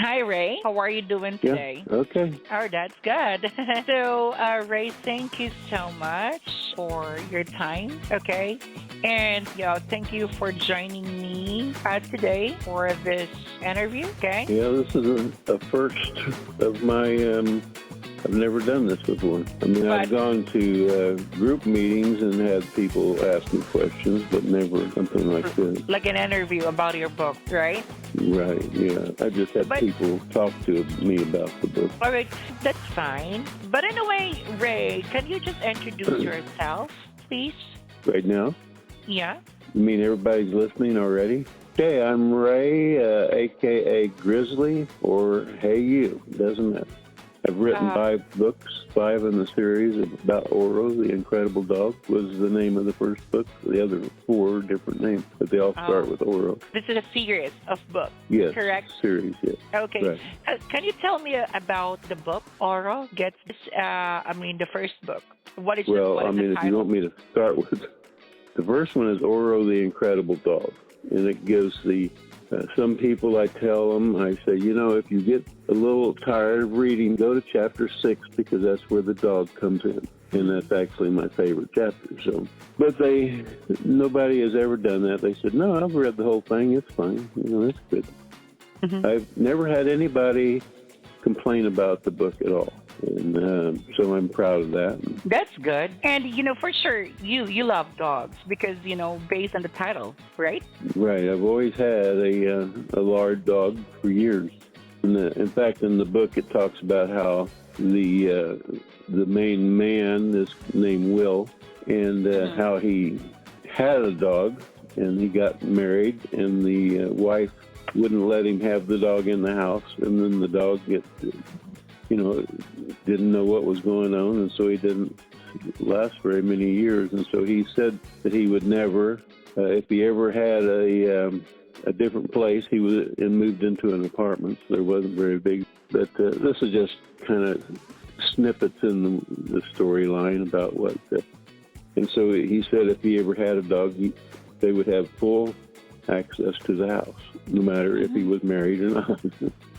Hi, Ray. How are you doing Yeah. today? Okay. Oh, that's good. So, Ray, thank you so much for your time. Okay. And, thank you for joining me today for this interview. Okay. Yeah, this is a first of my. I've never done this before. I mean, But, I've gone to group meetings and had people ask me questions, but never something like this. like an interview about your book, right? Right. Yeah. I just had But, people talk to me about the book. all right, that's fine. But anyway, Ray, can you just introduce yourself, please? Right now, Yeah. you mean everybody's listening already? Okay, I'm Ray, aka Grizzly, or Hey You. Doesn't matter. I've written Uh, 5 books, 5 in the series about Oro, the Incredible Dog, was the name of the first book. The other 4 different names, but they all start with Oro. this is a series of books, Yes, correct? series, yes. Okay. Right. Can you tell me about the book, Oro Gets This? The first book. What is Well, what I is the mean, if you title? want me to start with, the first one is Oro, the Incredible Dog, and it gives some people, I tell them, I say, if you get a little tired of reading, go to chapter 6 because that's where the dog comes in. And that's actually my favorite chapter. So, but nobody has ever done that. They said, no, I've read the whole thing. It's fine. It's good. Mhm. I've never had anybody complain about the book at all. And so I'm proud of that. That's good. And for sure, you love dogs because based on the title, right? Right. I've always had a large dog for years. In fact, in the book, it talks about how the main man is named Will, and how he had a dog, and he got married, and the wife wouldn't let him have the dog in the house, and then the dog didn't know what was going on, and so he didn't last very many years. And so he said that he would never, if he ever had a different place, he would and moved into an apartment. So there wasn't very big. But this is just kind of snippets in the storyline about what. And so he said if he ever had a dog, they would have full access to the house, no matter if he was married or not.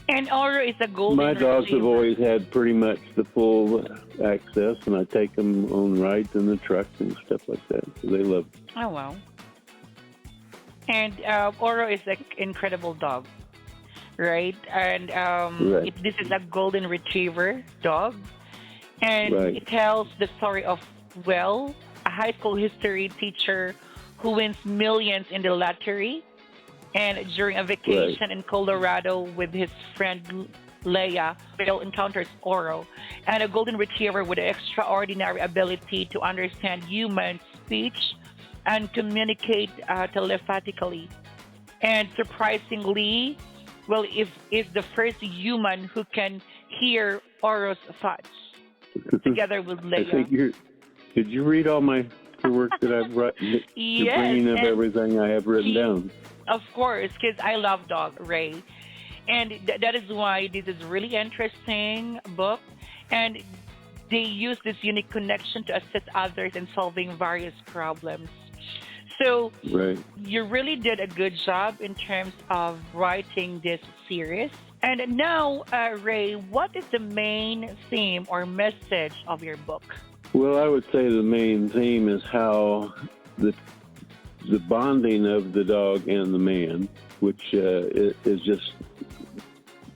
And Oro is a golden My dogs have retriever. always had pretty much the full access, and I take them on rides in the truck and stuff like that. So they love it. Oh wow. And Oro is an incredible dog, right? And Right. this is a golden retriever dog, and Right. it tells the story of Will, a high school history teacher who wins millions in the lottery, and during a vacation in Colorado with his friend Leia, Will encounters Oro, and a golden retriever with an extraordinary ability to understand human speech and communicate telepathically. And surprisingly, Will is the first human who can hear Oro's thoughts, together with I think Leia. did you read all the work that I've written? The Yes, bringing of and everything I have written he, down. of course, because I love dog, Ray. And that is why this is really interesting book. And they use this unique connection to assist others in solving various problems. So Right. you really did a good job in terms of writing this series. And now, Ray, what is the main theme or message of your book? Well, I would say the main theme is how the bonding of the dog and the man, which is just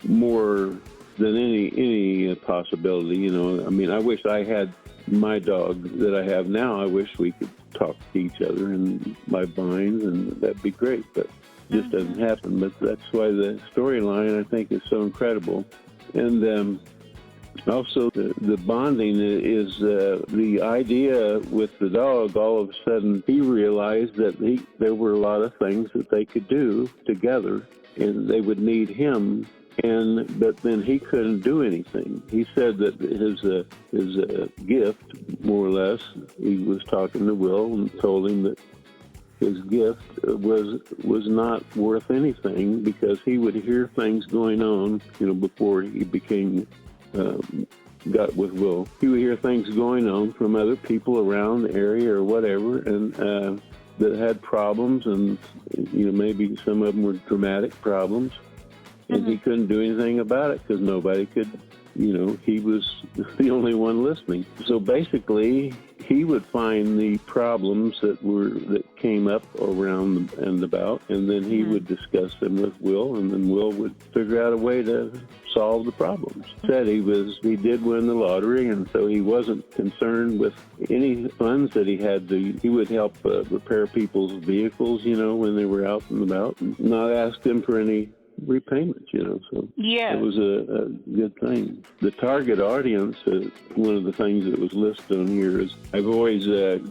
more than any possibility. I mean, I wish I had my dog that I have now. I wish we could talk to each other and by binds, and that'd be great. But it just doesn't happen. But that's why the storyline, I think, is so incredible. And also, the bonding is the idea with the dog. All of a sudden, he realized that there were a lot of things that they could do together, and they would need him. But then he couldn't do anything. He said that his gift, more or less, he was talking to Will and told him that his gift was not worth anything because he would hear things going on, before he got with Will. He would hear things going on from other people around the area or whatever, and that had problems, and maybe some of them were dramatic problems. and he couldn't do anything about it because nobody could, he was the only one listening. So basically, he would find the problems that came up around and about, and then he would discuss them with Will, and then Will would figure out a way to solve the problems. Said he did win the lottery, and so he wasn't concerned with any funds that he had. He would help repair people's vehicles, when they were out and about, and not ask them for any repayments, so yeah, it was a good thing. The target audience, one of the things that was listed on here is, I've always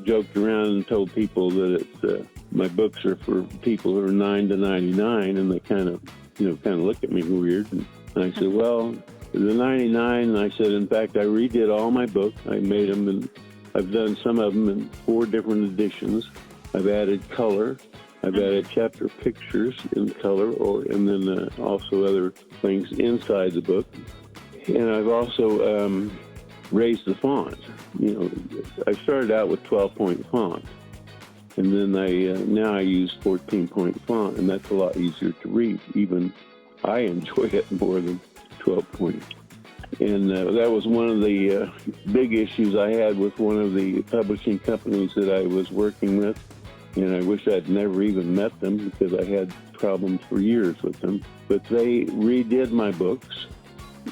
joked around and told people that my books are for people who are 9 to 99, and they kind of look at me weird, and I said, well, the 99, I said, in fact, I redid all my books. I made them, and I've done some of them in 4 different editions. I've added color. I've added chapter pictures in color, and then also other things inside the book. And I've also raised the font. I started out with 12-point font, and then now I use 14-point font, and that's a lot easier to read. Even I enjoy it more than 12-point. And that was one of the big issues I had with one of the publishing companies that I was working with. And I wish I'd never even met them because I had problems for years with them. But they redid my books.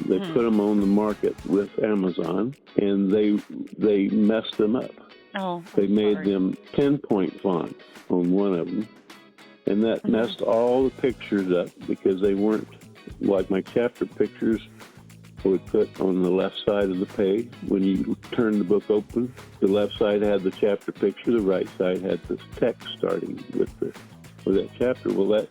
They put them on the market with Amazon, and they messed them up. Oh, they made them 10-point font on one of them, and that messed all the pictures up because they weren't like my chapter pictures would put on the left side of the page. When you turn the book open, the left side had the chapter picture, the right side had the text starting with that chapter. Well,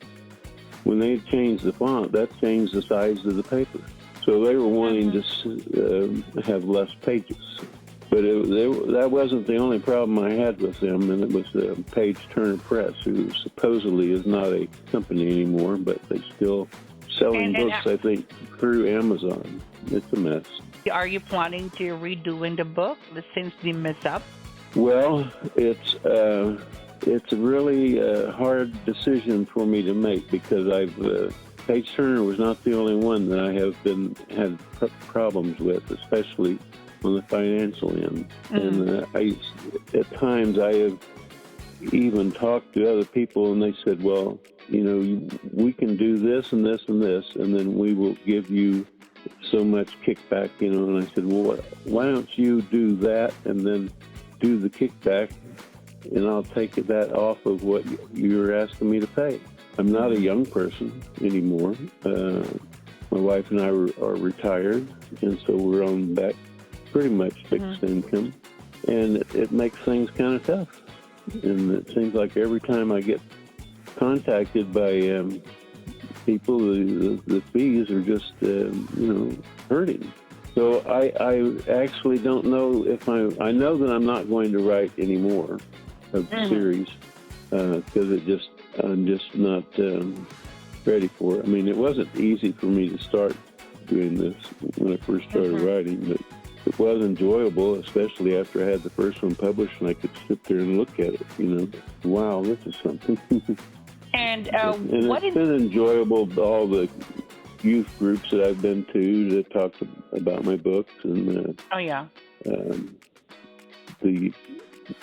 when they changed the font, that changed the size of the paper. So they were wanting to have less pages. But that wasn't the only problem I had with them, and it was Page Turner Press, who supposedly is not a company anymore, but they still selling books, I think, through Amazon. It's a mess. Are you planning to redoing the book since they mess up? Well, it's a really hard decision for me to make because Page Turner was not the only one that I have had problems with, especially on the financial end. And at times I have even talked to other people, and they said, well, we can do this and this and this, and then we will give you so much kickback, and I said, well, why don't you do that and then do the kickback, and I'll take that off of what you're asking me to pay. I'm not a young person anymore. My wife and I are retired, and so we're on back pretty much fixed income, and it makes things kind of tough. And it seems like every time I get contacted by people, the fees are just, hurting. So I actually don't know if I know that I'm not going to write any more of the series because I'm just not ready for it. I mean, it wasn't easy for me to start doing this when I first started writing, but it was enjoyable, especially after I had the first one published and I could sit there and look at it, wow, this is something. And it's been enjoyable, all the youth groups that I've been to that talk about my books, and the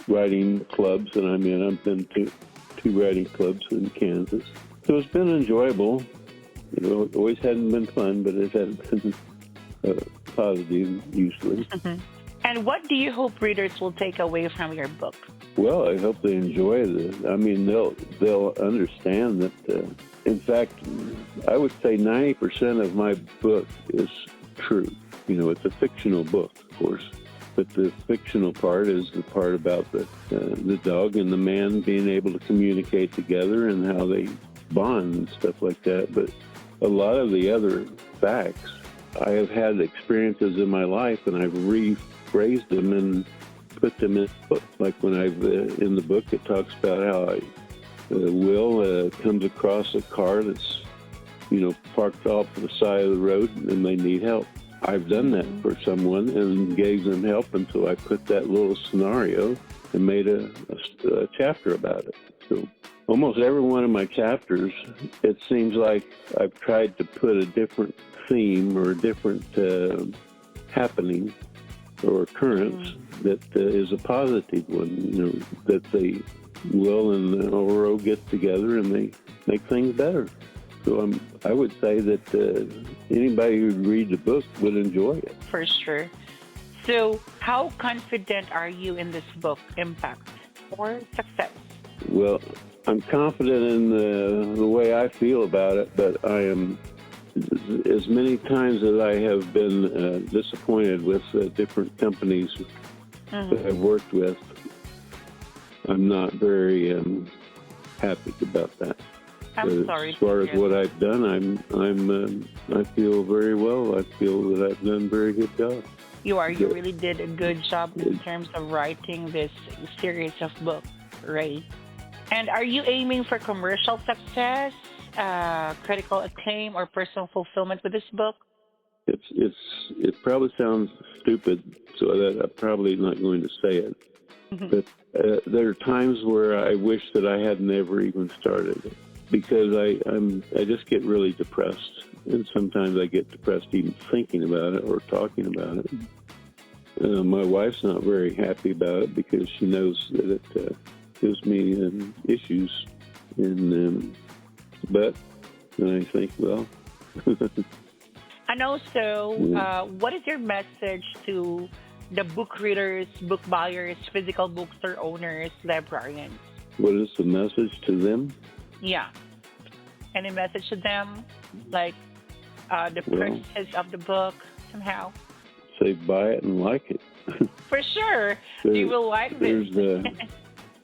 writing clubs that I'm in. I've been to 2 writing clubs in Kansas. So it's been enjoyable. It always hadn't been fun, but it has been positive usually. And what do you hope readers will take away from your book? Well, I hope they enjoy it. I mean, they'll understand that. In fact, I would say 90% of my book is true. It's a fictional book, of course, but the fictional part is the part about the dog and the man being able to communicate together and how they bond and stuff like that. But a lot of the other facts, I have had experiences in my life, and I've rephrased them and put them in the book. Like when in the book, it talks about how Will comes across a car that's, parked off to the side of the road and they need help. I've done that for someone and gave them help, and so I put that little scenario and made a chapter about it. So almost every one of my chapters, it seems like I've tried to put a different theme or a different happening or occurrence that is a positive one. You know, that they Will and Oro get together and they make things better. So I would say that anybody who'd read the book would enjoy it. For sure. So, how confident are you in this book, impact or success? Well, I'm confident in the way I feel about it, but I am, as many times as I have been disappointed with different companies that I've worked with, I'm not very happy about that. I'm But sorry. as far as what I've done, I feel very well. I feel that I've done a very good job. You really did a good job in terms of writing this series of books, Ray. And are you aiming for commercial success, critical acclaim, or personal fulfillment with this book? It probably sounds stupid, so that I'm probably not going to say it. But there are times where I wish that I had never even started it, because I just get really depressed, and sometimes I get depressed even thinking about it or talking about it. My wife's not very happy about it because she knows that it gives me issues, but I think, well. And also, what is your message to the book readers, book buyers, physical bookstore owners, librarians? What is the message to them? Yeah. Any message to them? Like the purchase of the book, somehow? Say buy it and like it. For sure. You will like this.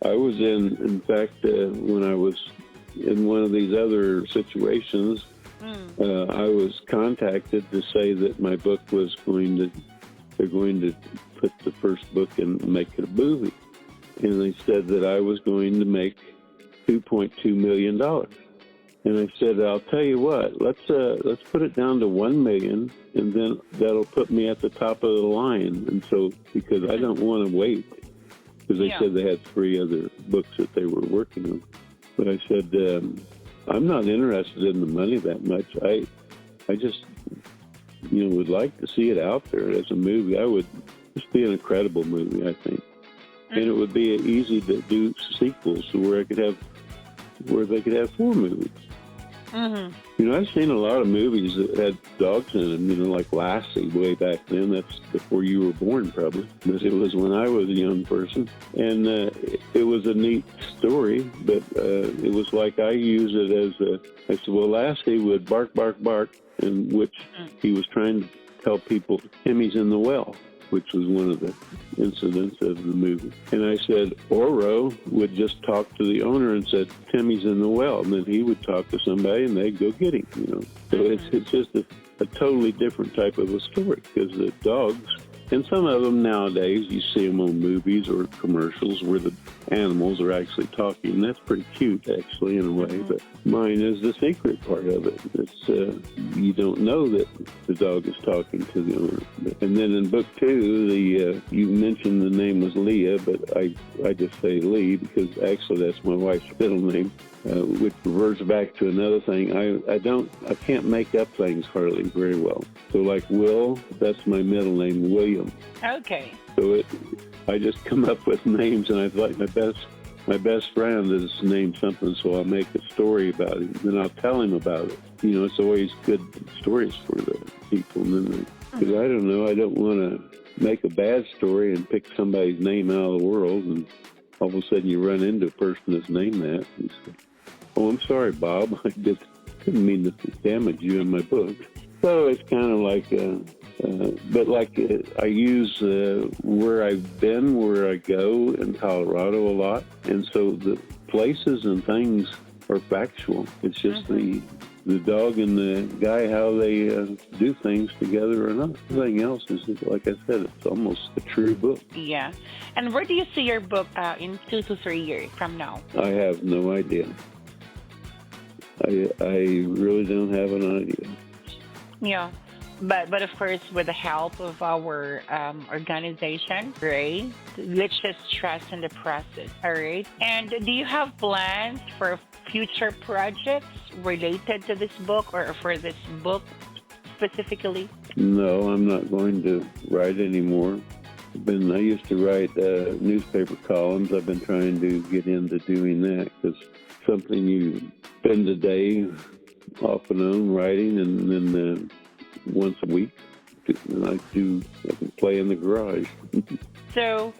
I was in fact, when I was in one of these other situations, I was contacted to say that my book was they're going to put the first book and make it a movie. And they said that I was going to make $2.2 million. And I said, I'll tell you what, let's put it down to 1 million, and then that'll put me at the top of the line. And so, because I don't want to wait, because they said they had 3 other books that they were working on. But I said, I'm not interested in the money that much. I just, would like to see it out there as a movie. It would just be an incredible movie, I think. And it would be easy to do sequels where they could have 4 movies. I've seen a lot of movies that had dogs in them, like Lassie way back then. That's before you were born, probably. But it was when I was a young person. And it was a neat story, but it was like I use it I said, well, Lassie would bark, bark, bark, in which he was trying to tell people Timmy's in the well, which was one of the incidents of the movie. And I said, Oro would just talk to the owner and said, Timmy's in the well. And then he would talk to somebody and they'd go get him, So it's just a totally different type of a story, because the dogs, and some of them nowadays, you see them on movies or commercials where the animals are actually talking. And that's pretty cute, actually, in a way. But mine is the secret part of it. It's you don't know that the dog is talking to the owner. And then in book 2, you mentioned the name was Leah, but I just say Lee because actually that's my wife's middle name, which reverts back to another thing. I can't make up things hardly very well. So like Will, that's my middle name, William. Okay. So I just come up with names, and I thought my best friend is named something, so I'll make a story about him, then I'll tell him about it. It's always good stories for the people. Because I don't know, I don't want to make a bad story and pick somebody's name out of the world, and all of a sudden you run into a person that's named that. And say, oh, I'm sorry, Bob. I didn't mean to damage you in my book. So it's kind of like, but like I use where I've been, where I go in Colorado a lot. And so the places and things are factual. It's just the dog and the guy, how they do things together or not. Everything else is, like I said, it's almost a true book. Yeah. And where do you see your book in 2 to 3 years from now? I have no idea. I really don't have an idea. Yeah. but of course, with the help of our organization, right? Let's just trust in the process. All right. And do you have plans for future projects related to this book or for this book specifically? No, I'm not going to write anymore. I used to write newspaper columns. I've been trying to get into doing that because something you spend a day off and on writing, and then once a week, I can play in the garage. So,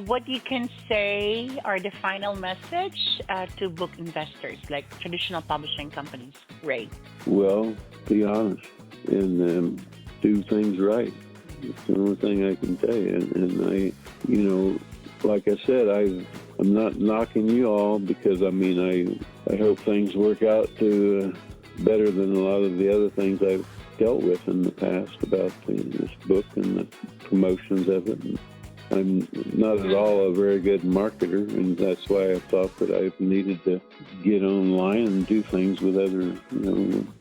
what you can say are the final message to book investors, like traditional publishing companies, Ray? Well, be honest and do things right. It's the only thing I can tell you. And I, like I said, I'm not knocking you all because I hope things work out to better than a lot of the other things I've dealt with in the past about this book and the promotions of it. And I'm not at all a very good marketer, and that's why I thought that I needed to get online and do things with other,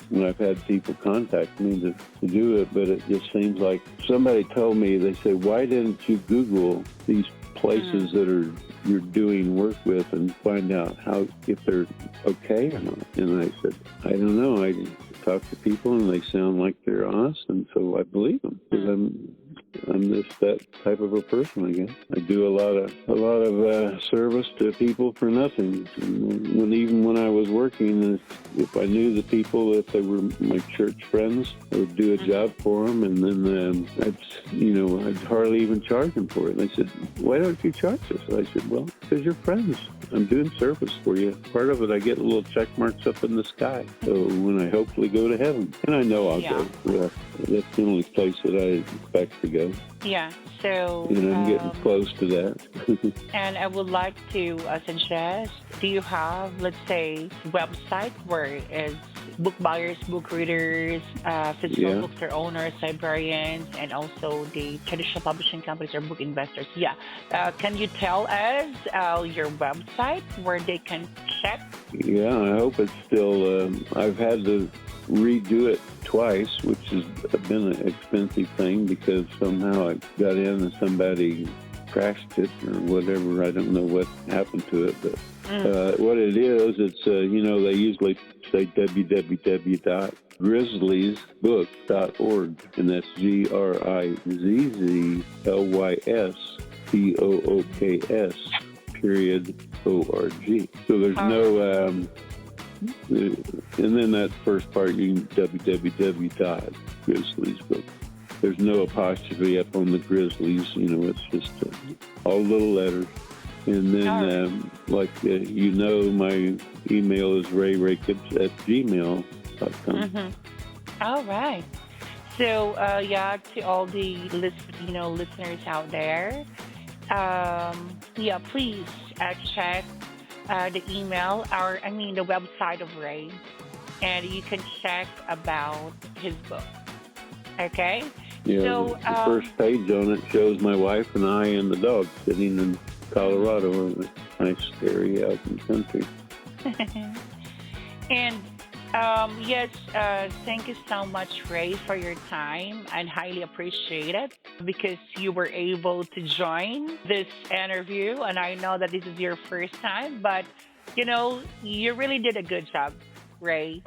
when I've had people contact me to do it. But it just seems like somebody told me, they said, why didn't you Google these places that you're doing work with and find out if they're okay or not? And I said, I don't know. I talk to people and they sound like they're honest, and so I believe them because I'm just that type of a person, I guess. I do a lot of service to people for nothing. Even when I was working, if I knew the people, if they were my church friends, I would do a job for them, and then I'd hardly even charge them for it. And they said, "Why don't you charge us?" I said, "Well, because you're friends. I'm doing service for you. Part of it, I get little check marks up in the sky. So when I hopefully go to heaven, and I know I'll go. That's the only place that I expect to go." Yeah, so... And I'm getting close to that. And I would like to suggest, do you have, let's say, website where is book buyers, book readers, physical bookstore owners, librarians, and also the traditional publishing companies or book investors? Yeah. Can you tell us your website where they can check? Yeah, I hope it's still... I've had to redo it twice, which has been an expensive thing because somehow I got in and somebody crashed it or whatever. I don't know what happened to it, but what it is, it's, they usually say www.grizzliesbook.org, and that's GRIZZLYSBOOKS.org. So there's no... and then that first part, you can www.grizzliesbook. There's no apostrophe up on the Grizzlies. It's just all little letters. And then, my email is rayracobs@gmail.com. All right. So, to all the listeners out there, please check the email, the website of Ray, and you can check about his book. Okay? Yeah, so, the first page on it shows my wife and I and the dog sitting in Colorado in a nice area out in the country. And thank you so much, Ray, for your time. I highly appreciate it because you were able to join this interview. And I know that this is your first time, but you really did a good job, Ray.